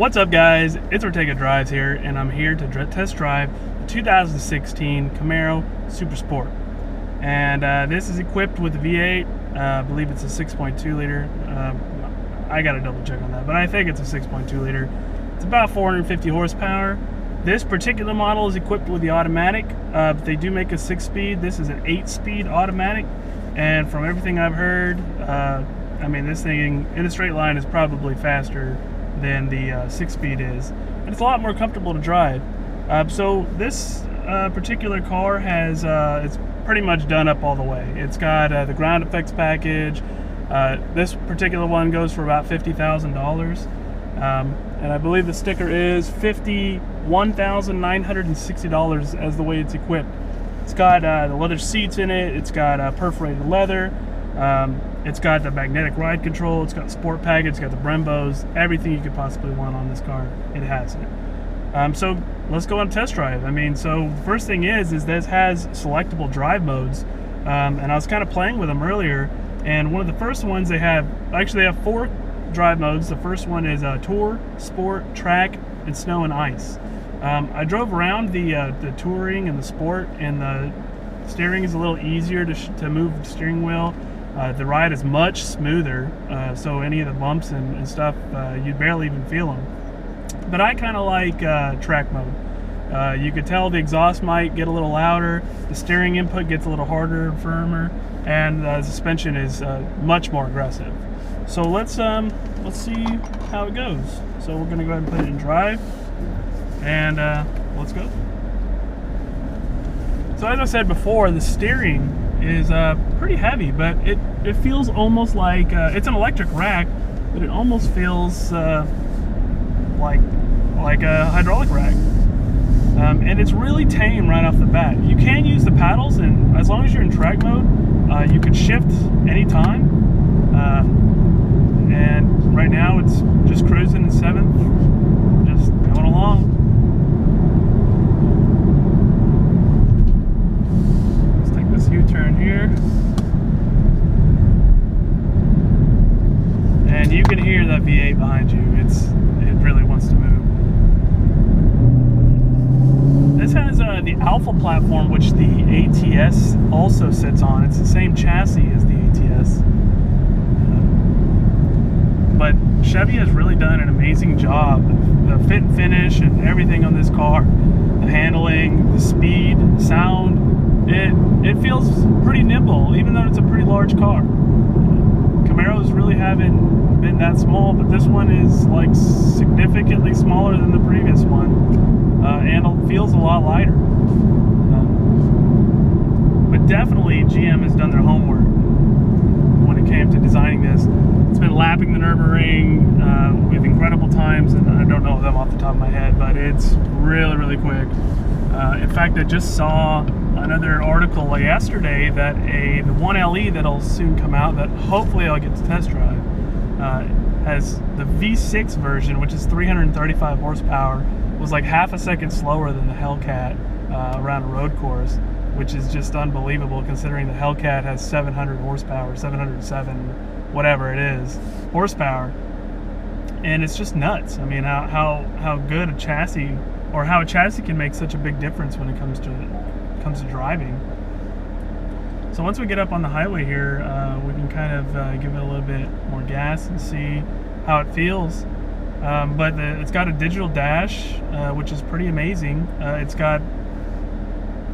What's up, guys? It's OrtegaDrives here, and I'm here to test drive the 2016 Camaro Super Sport. And this is equipped with a V8. I believe it's a 6.2 liter. I gotta double check on that, but I think it's a 6.2 liter. It's about 450 horsepower. This particular model is equipped with the automatic. But they do make a 6-speed. This is an 8-speed automatic, and from everything I've heard, I mean, this thing in a straight line is probably faster than the 6-speed is, and it's a lot more comfortable to drive. So this particular car has it's pretty much done up all the way. It's got the ground effects package. This particular one goes for about $50,000, and I believe the sticker is $51,960 as the way it's equipped. It's got the leather seats in it. It's got perforated leather. It's got the magnetic ride control. It's got the sport package. It's got the Brembos. Everything you could possibly want on this car, it has it. So let's go on a test drive. I mean, so the first thing is this has selectable drive modes, and I was kind of playing with them earlier. And one of the first ones they have 4 drive modes. The first one is Tour, Sport, Track, and Snow and Ice. I drove around the Touring and the Sport, and the steering is a little easier to move the steering wheel. The ride is much smoother, so any of the bumps and stuff, you barely even feel them. But I kind of like track mode. You could tell the exhaust might get a little louder, the steering input gets a little harder and firmer, and the suspension is much more aggressive. So let's see how it goes. So we're gonna go ahead and put it in drive, and let's go. So as I said before, the steering is pretty heavy, but it feels almost like it's an electric rack, but it almost feels like a hydraulic rack, and it's really tame right off the bat. You can use the paddles, and as long as you're in track mode, you can shift anytime, and right now it's just cruising in 7th, just going along. U-turn here, and you can hear that V8 behind you. It really wants to move. This has the Alpha platform, which the ATS also sits on. It's the same chassis as the ATS, but Chevy has really done an amazing job. The fit and finish and everything on this car, the handling, the speed, sound. It feels pretty nimble, even though it's a pretty large car. Camaros really haven't been that small, but this one is like significantly smaller than the previous one, and it feels a lot lighter. But definitely GM has done their homework when it came to designing this. It's been lapping the Nürburgring with incredible times, and I don't know them off the top of my head, but it's really, really quick. In fact, I just saw another article yesterday that the 1LE that'll soon come out, that hopefully I'll get to test drive, has the V6 version, which is 335 horsepower, was like half a second slower than the Hellcat around a road course, which is just unbelievable considering the Hellcat has 700 horsepower, 707, whatever it is, horsepower. And it's just nuts. I mean, how good a chassis, or how a chassis can make such a big difference when it comes to driving. So once we get up on the highway here, we can kind of give it a little bit more gas and see how it feels. But it's got a digital dash, which is pretty amazing. It's got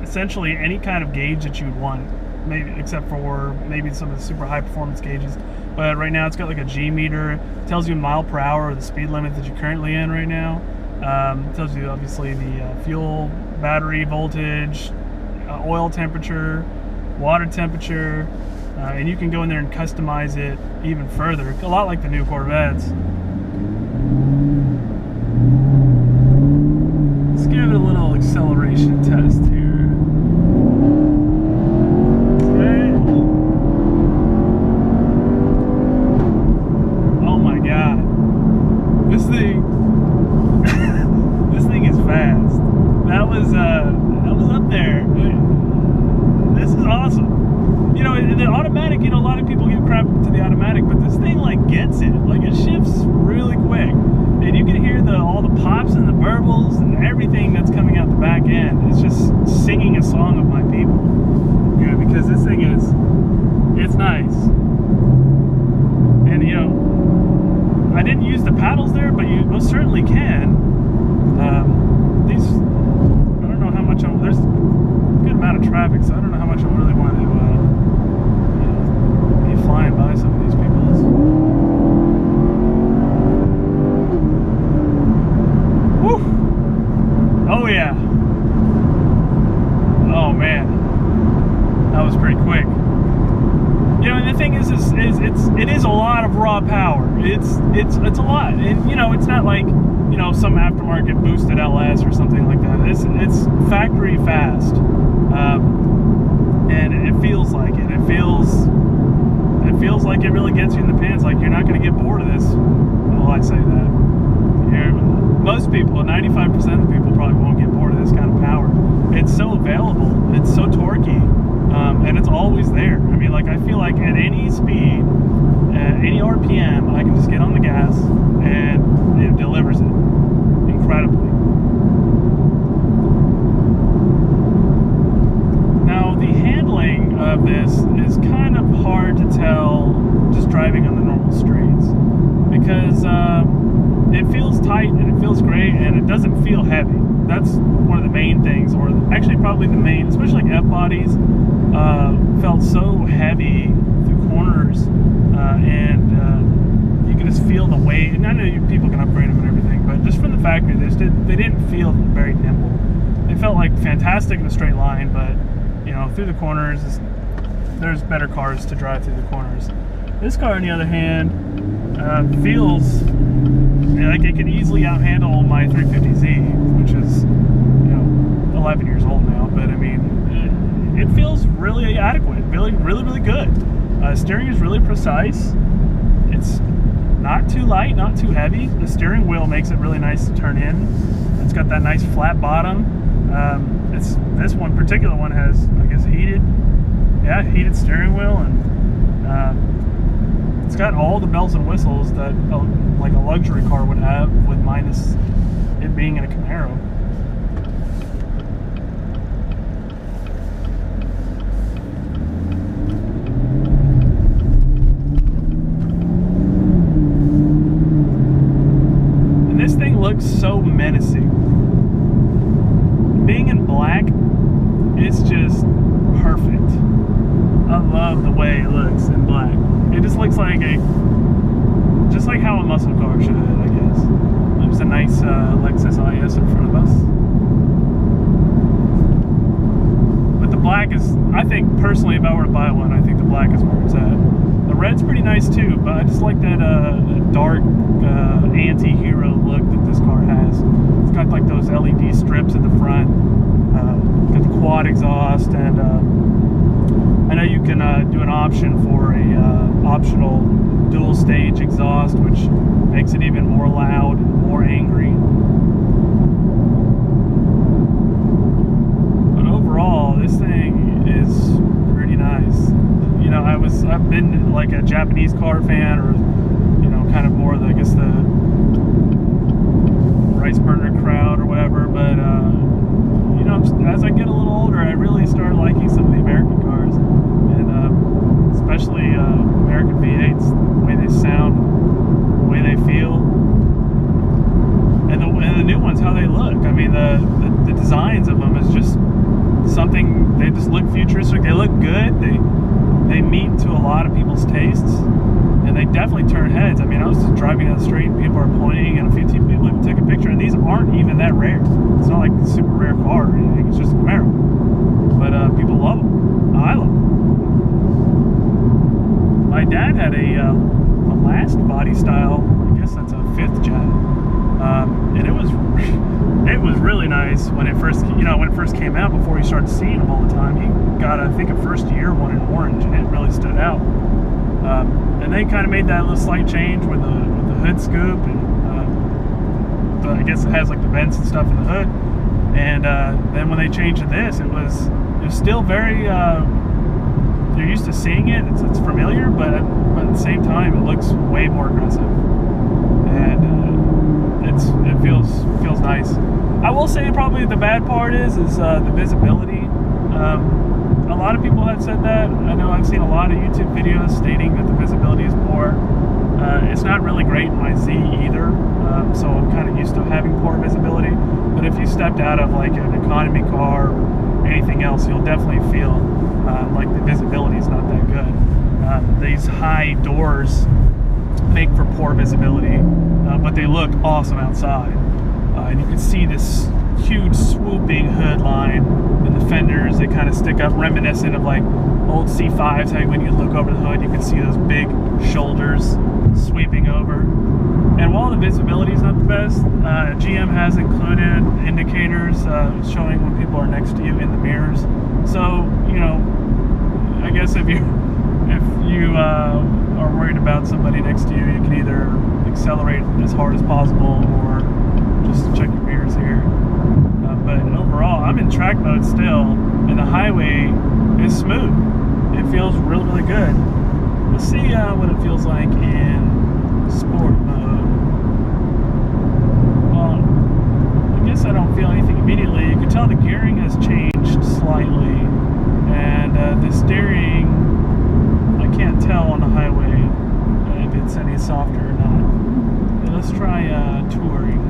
essentially any kind of gauge that you would want, maybe except for maybe some of the super high performance gauges. But right now it's got like a G meter. It tells you mile per hour, or the speed limit that you're currently in right now. It tells you obviously the fuel, battery voltage, oil temperature, water temperature, and you can go in there and customize it even further, a lot like the new Corvettes. Let's give it a little acceleration test here. Okay. Oh my God, this thing is fast. That was up there. This is awesome. you know, the automatic, you know, a lot of people give crap to the automatic, but this thing like gets it. Like it shifts really quick. And you can hear all the pops and the burbles and everything that's coming out the back end. It's just singing a song of my people. You know, because this thing it's nice. And you know, I didn't use the paddles there, but you most certainly can. These, I don't know how much, there's a good amount of traffic, so I don't know how much I really want to, you know, be flying by some of these people. Oh yeah. Oh man. That was pretty quick. You know, and the thing is it is a lot of raw power. It's a lot. And you know, it's not like, you know, some aftermarket boosted LS or something like that. It's factory fast. And it feels like it. It feels like it really gets you in the pants. Like you're not gonna get bored of this. Well, I'd say that. Most people, 95% of the people probably won't get bored of this kind of power. It's so available, it's so torquey, and it's always there. I mean, like I feel like at any speed, at any RPM, I can just get on the gas and it delivers it incredibly. Now, the handling of this is kind of hard to tell just driving on the normal streets, because it feels tight and it feels great and it doesn't feel heavy. That's one of the main things, or actually probably the main, especially like F-bodies, felt so heavy through corners, and you can just feel the weight. And I know people can upgrade them and everything, but just from the factory, they didn't feel very nimble. They felt like fantastic in a straight line, but you know, through the corners, there's better cars to drive through the corners. This car, on the other hand, feels like it could easily outhandle my 350Z, which is, you know, 11 years old now. But I mean, it feels really adequate, really good. Steering is really precise. It's not too light, not too heavy. The steering wheel makes it really nice to turn in. It's got that nice flat bottom. This one particular one has, I guess, heated steering wheel, and it's got all the bells and whistles that like a luxury car would have, with minus it being in a Camaro. And this thing looks so menacing. Being in black, it's just perfect. I love the way it looks in black. It just looks like just like how a muscle car should, I guess. There's a nice Lexus IS in front of us. But the black is, I think personally, if I were to buy one, I think the black is where it's at. The red's pretty nice too, but I just like that dark anti-hero look that this car has. It's got like those LED strips at the front. Got the quad exhaust, and I know you can do an option for a optional dual stage exhaust, which makes it even more loud, more angry. But overall, this thing is pretty nice. You know, I've been like a Japanese car fan, or you know, kind of more of I guess the rice burner crowd or whatever. But you know, as I get a little older, I really start liking some of the American cars, and especially American V8s, the way they sound, the way they feel, and the new ones, how they look. I mean, the designs of them is just something. They just look futuristic. They look good. They meet to a lot of people's tastes, and they definitely turn heads. I mean, I was just driving down the street, and people are pointing, and a few people even took a picture. And these aren't even that rare. It's not like a super rare car or anything. It's just a Camaro. But people love them. I love them. My dad had a last body style. I guess that's a 5th gen, and it was really nice when it first, you know, when it first came out. Before he started seeing them all the time, he got, I think, a first year one in orange, and it really stood out. And they kind of made that little slight change with the hood scoop, and I guess it has like the vents and stuff in the hood. And then when they changed to this, it was still very you're used to seeing it, it's familiar, but at the same time, it looks way more aggressive, and it feels nice. I will say probably the bad part is the visibility. A lot of people have said that. I know I've seen a lot of YouTube videos stating that the visibility is poor. It's not really great in my Z either, so I'm kind of used to having poor visibility. But if you stepped out of like an economy car or anything else, you'll definitely feel like the visibility is not that good. These high doors make for poor visibility, but they look awesome outside. And you can see this huge swooping hood line, and the fenders, they kind of stick up, reminiscent of like old C5s. How when you look over the hood, you can see those big shoulders sweeping over. And while the visibility is not the best, GM has included indicators showing when people are next to you in the mirrors. So, you know, I guess if you are worried about somebody next to you, you can either accelerate as hard as possible or just check your mirrors here. But overall, I'm in track mode still, and the highway is smooth. It feels really, really good. Let's see what it feels like in sport mode. Well, I guess I don't feel anything immediately. You can tell the gearing has changed slightly, and the steering, I can't tell on the highway if it's any softer or not. Okay, let's try touring.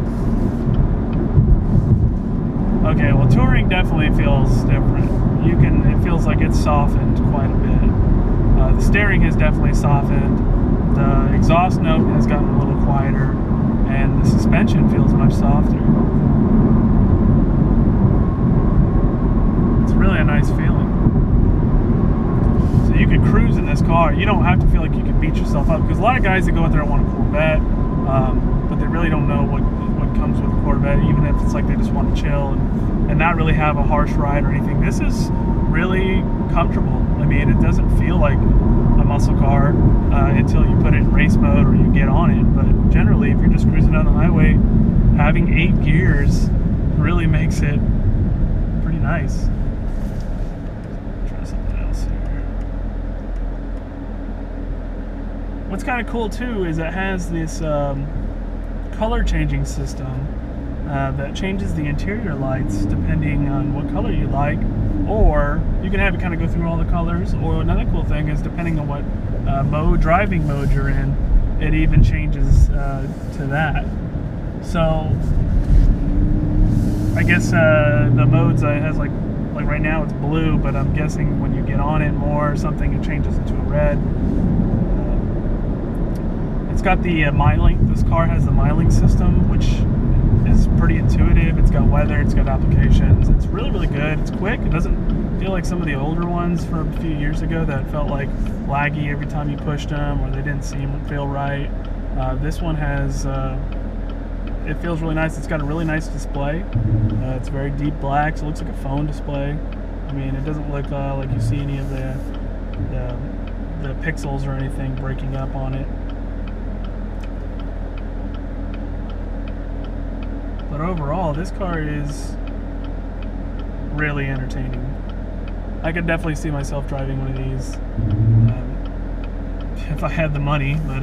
Okay, well, touring definitely feels different. It feels like it's softened quite a bit. The steering has definitely softened. The exhaust note has gotten a little quieter, and the suspension feels much softer. It's really a nice feeling. So you could cruise in this car. You don't have to feel like you can beat yourself up, because a lot of guys that go out there want a Corvette, but they really don't know what comes with a Corvette, even if it's like they just want to chill and not really have a harsh ride or anything. This is really comfortable. I mean, it doesn't feel like a muscle car until you put it in race mode or you get on it. But generally, if you're just cruising down the highway, having 8 gears really makes it pretty nice. Try something else here. What's kind of cool too is it has this color changing system that changes the interior lights depending on what color you like, or you can have it kind of go through all the colors. Or another cool thing is, depending on what driving mode you're in, it even changes to that. So I guess the modes it has like right now it's blue, but I'm guessing when you get on it more or something, it changes into a red. It's got the miling. This car has the miling system, which is pretty intuitive. It's got weather, it's got applications. It's really, really good. It's quick. It doesn't feel like some of the older ones from a few years ago that felt like laggy every time you pushed them, or they didn't feel right. This one has, it feels really nice. It's got a really nice display. It's very deep black, so it looks like a phone display. I mean, it doesn't look like you see any of the pixels or anything breaking up on it. But overall, this car is really entertaining. I could definitely see myself driving one of these if I had the money, but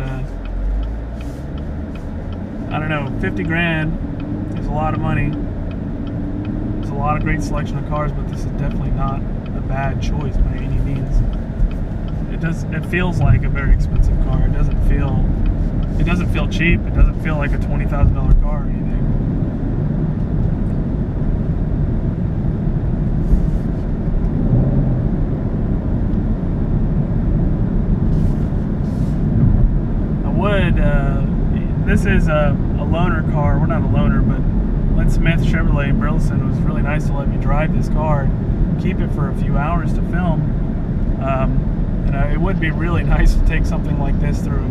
I don't know, 50 grand is a lot of money. There's a lot of great selection of cars, but this is definitely not a bad choice by any means. It feels like a very expensive car. It doesn't feel cheap. It doesn't feel like a $20,000 car or anything. This is a loaner car. We're not a loaner, but Lynn Smith Chevrolet in Burleson was really nice to let me drive this car and keep it for a few hours to film. It would be really nice to take something like this through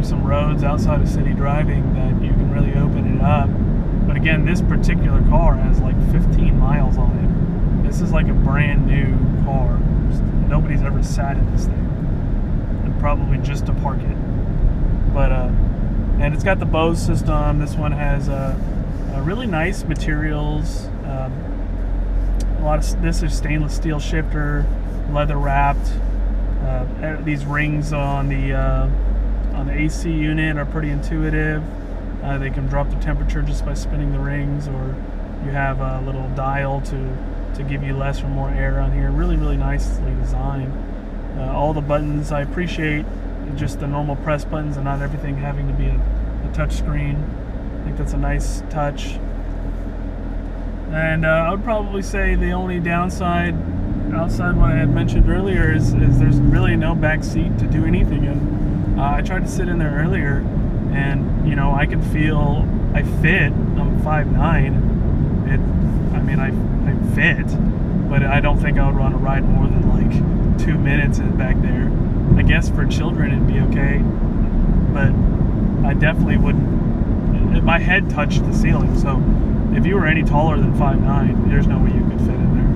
some roads outside of city driving that you can really open it up. But again, this particular car has like 15 miles on it. This is like a brand new car. Nobody's ever sat in this thing, and probably just to park it. But and it's got the Bose system. This one has really nice materials. This is stainless steel shifter, leather wrapped, These rings on the AC unit are pretty intuitive. They can drop the temperature just by spinning the rings, or you have a little dial to give you less or more air on here. Really, really nicely designed. All the buttons, I appreciate just the normal press buttons and not everything having to be a touch screen. I think that's a nice touch. And I would probably say the only downside, outside what I had mentioned earlier, is there's really no back seat to do anything in. I tried to sit in there earlier, and you know, I can feel I fit. I'm 5'9". I fit, but I don't think I would want to ride more than like 2 minutes in back there. I guess for children it'd be okay, but I definitely wouldn't. My head touched the ceiling, so if you were any taller than 5'9", there's no way you could fit in there.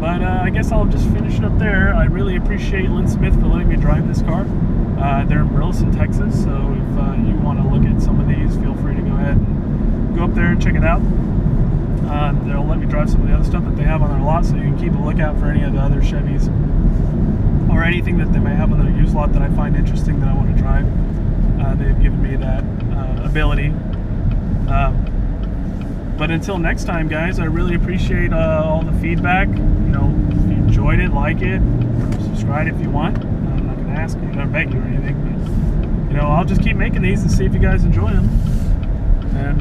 But I guess I'll just finish it up there. I really appreciate Lynn Smith for letting me drive this car. They're in Burleson, Texas, so if you want to look at some of these, feel free to go ahead and go up there and check it out. They'll let me drive some of the other stuff that they have on their lot, so you can keep a lookout for any of the other Chevys or anything that they may have on their used lot that I find interesting that I want to drive. They've given me that ability. But until next time, guys, I really appreciate all the feedback. You know, if you enjoyed it, like it, subscribe if you want. I'm not going to ask you, or beg you or anything, but you know, I'll just keep making these and see if you guys enjoy them. And